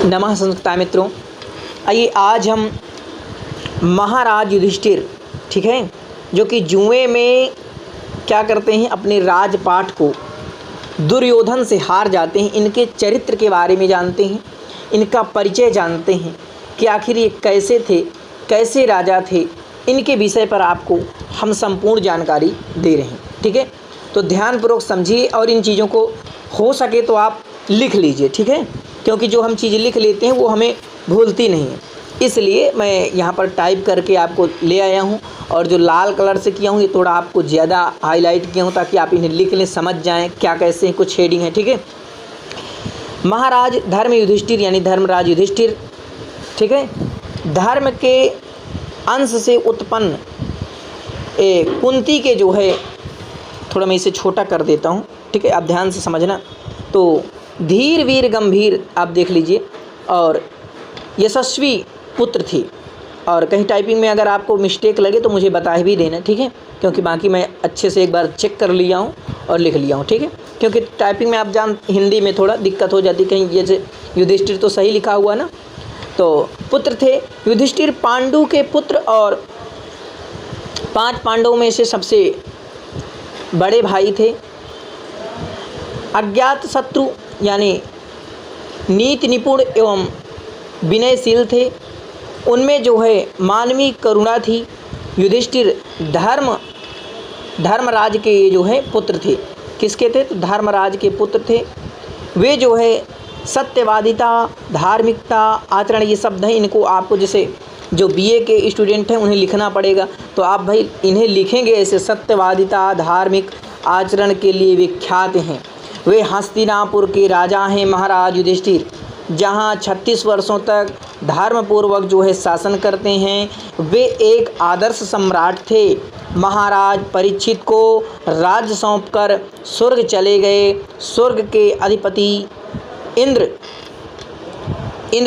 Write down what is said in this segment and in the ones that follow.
नमः संस्कृता मित्रों, आइए आज हम महाराज युधिष्ठिर, ठीक है, जो कि जुए में क्या करते हैं, अपने राजपाट को दुर्योधन से हार जाते हैं। इनके चरित्र के बारे में जानते हैं, इनका परिचय जानते हैं कि आखिर ये कैसे थे, कैसे राजा थे। इनके विषय पर आपको हम संपूर्ण जानकारी दे रहे हैं, ठीक है। तो ध्यानपूर्वक समझिए और इन चीज़ों को हो सके तो आप लिख लीजिए, ठीक है, क्योंकि जो हम चीज़ें लिख लेते हैं वो हमें भूलती नहीं है। इसलिए मैं यहाँ पर टाइप करके आपको ले आया हूँ, और जो लाल कलर से किया हूँ ये थोड़ा आपको ज़्यादा हाईलाइट किया हूँ ताकि आप इन्हें लिख लें, समझ जाएं क्या कैसे हैं, कुछ शेडिंग है, ठीक है। महाराज धर्म युधिष्ठिर यानी धर्मराज युधिष्ठिर, ठीक है, धर्म के अंश से उत्पन्न कुंती के जो है, थोड़ा मैं इसे छोटा कर देता हूँ, ठीक है, आप ध्यान से समझना। तो धीर वीर गंभीर आप देख लीजिए, और यशस्वी पुत्र थे। और कहीं टाइपिंग में अगर आपको मिस्टेक लगे तो मुझे बता भी देना, ठीक है, क्योंकि बाकी मैं अच्छे से एक बार चेक कर लिया हूँ और लिख लिया हूँ, ठीक है। क्योंकि टाइपिंग में आप हिंदी में थोड़ा दिक्कत हो जाती, कहीं जैसे युधिष्ठिर तो सही लिखा हुआ ना। तो पुत्र थे युधिष्ठिर, पांडु के पुत्र और 5 पांडवों में से सबसे बड़े भाई थे। अज्ञात शत्रु यानी नीति निपुण एवं विनयशील थे। उनमें जो है मानवीय करुणा थी। युधिष्ठिर धर्मराज के ये जो है पुत्र थे। किसके थे? तो धर्मराज के पुत्र थे। वे जो है सत्यवादिता, धार्मिकता, आचरण, ये शब्द हैं, इनको आपको जैसे जो बीए के स्टूडेंट हैं उन्हें लिखना पड़ेगा। तो आप भाई इन्हें लिखेंगे ऐसे, सत्यवादिता, धार्मिक आचरण के लिए विख्यात हैं। वे हस्तिनापुर के राजा हैं महाराज युधिष्ठिर, जहां 36 वर्षों तक धर्मपूर्वक जो है शासन करते हैं। वे एक आदर्श सम्राट थे। महाराज परीक्षित को राज्य सौंपकर स्वर्ग चले गए। स्वर्ग के अधिपति इंद्र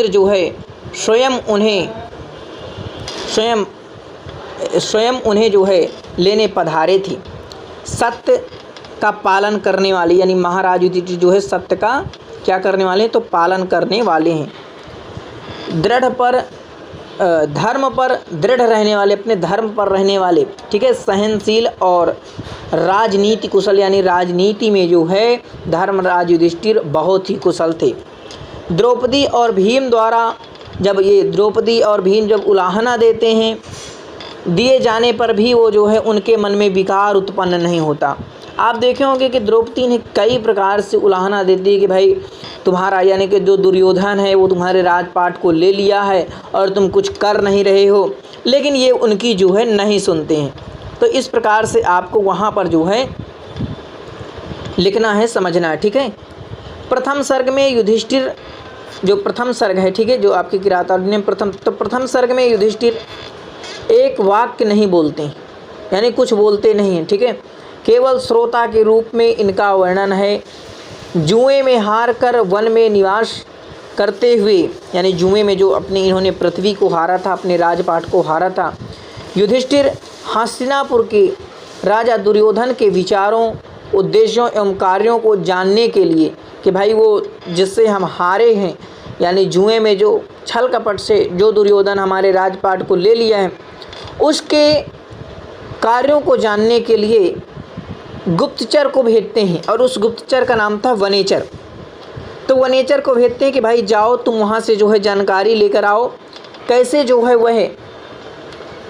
जो है स्वयं उन्हें जो है लेने पधारे थे। सत्य का पालन करने वाले यानी महाराज युधिष्ठिर जो है सत्य का क्या करने वाले हैं, तो पालन करने वाले हैं। धर्म पर दृढ़ रहने वाले, अपने धर्म पर रहने वाले, ठीक है, सहनशील और राजनीति कुशल यानी राजनीति में जो है धर्मराज युधिष्ठिर बहुत ही कुशल थे। द्रौपदी और भीम जब उलाहना देते हैं, दिए जाने पर भी वो जो है उनके मन में विकार उत्पन्न नहीं होता। आप देखे होंगे कि द्रौपदी ने कई प्रकार से उलाहना देती है कि भाई तुम्हारा यानी कि जो दुर्योधन है वो तुम्हारे राजपाट को ले लिया है और तुम कुछ कर नहीं रहे हो, लेकिन ये उनकी जो है नहीं सुनते हैं। तो इस प्रकार से आपको वहाँ पर जो है लिखना है, समझना है, ठीक है। प्रथम सर्ग में युधिष्ठिर, जो प्रथम सर्ग है, ठीक है, जो आपकी किराता ने प्रथम सर्ग में युधिष्ठिर एक वाक्य नहीं बोलते, यानी कुछ बोलते नहीं हैं, ठीक है, केवल श्रोता के रूप में इनका वर्णन है। जुए में हार कर वन में निवास करते हुए, यानी जुए में जो इन्होंने पृथ्वी को हारा था, अपने राजपाट को हारा था, युधिष्ठिर हस्तिनापुर के राजा दुर्योधन के विचारों, उद्देश्यों एवं कार्यों को जानने के लिए कि भाई वो जिससे हम हारे हैं, यानी जुए में जो छल कपट से जो दुर्योधन हमारे राजपाट को ले लिया है, उसके कार्यों को जानने के लिए गुप्तचर को भेजते हैं। और उस गुप्तचर का नाम था वनेचर। तो वनेचर को भेजते हैं कि भाई जाओ तुम वहाँ से जो है जानकारी लेकर आओ, कैसे जो है वह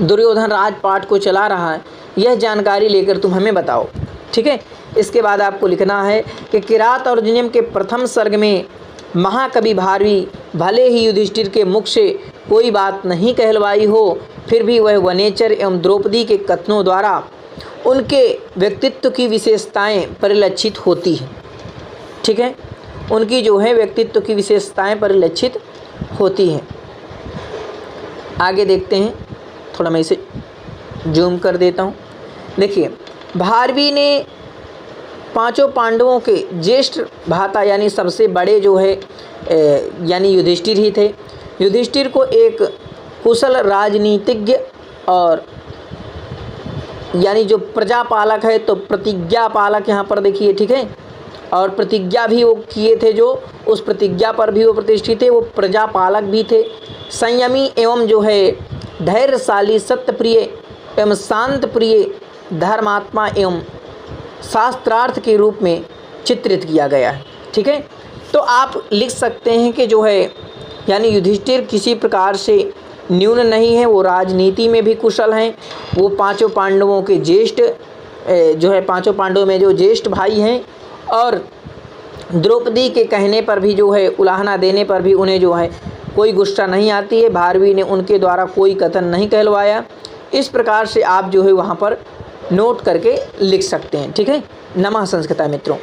दुर्योधन राजपाट को चला रहा है, यह जानकारी लेकर तुम हमें बताओ, ठीक है। इसके बाद आपको लिखना है कि किरात और अर्जुन के प्रथम सर्ग में महाकवि भारवी भले ही युधिष्ठिर के मुख से कोई बात नहीं कहलवाई हो, फिर भी वह वनेचर एवं द्रौपदी के कथनों द्वारा उनके व्यक्तित्व की विशेषताएं परिलक्षित होती हैं, ठीक है, उनकी जो है व्यक्तित्व की विशेषताएं परिलक्षित होती हैं। आगे देखते हैं, थोड़ा मैं इसे जूम कर देता हूँ। देखिए, भारवी ने 5 पांडवों के ज्येष्ठ भ्राता यानी सबसे बड़े जो है यानी युधिष्ठिर ही थे। युधिष्ठिर को एक कुशल राजनीतिज्ञ और यानी जो प्रजापालक है, तो प्रतिज्ञा पालक यहाँ पर देखिए, ठीक है, और प्रतिज्ञा भी वो किए थे, जो उस प्रतिज्ञा पर भी वो प्रतिष्ठित थे। वो प्रजापालक भी थे, संयमी एवं जो है धैर्यशाली, सत्यप्रिय एवं शांत प्रिय, धर्मात्मा एवं शास्त्रार्थ के रूप में चित्रित किया गया है। ठीक है, तो आप लिख सकते हैं कि जो है यानी युधिष्ठिर किसी प्रकार से न्यून नहीं है, वो राजनीति में भी कुशल हैं, वो पांचों पांडवों के ज्येष्ठ जो है पांचों पांडवों में जो ज्येष्ठ भाई हैं, और द्रौपदी के कहने पर भी जो है उलाहना देने पर भी उन्हें जो है कोई गुस्सा नहीं आती है, भारवी ने उनके द्वारा कोई कथन नहीं कहलवाया। इस प्रकार से आप जो है वहाँ पर नोट करके लिख सकते हैं। ठीक है, नमः संस्कृता मित्रों।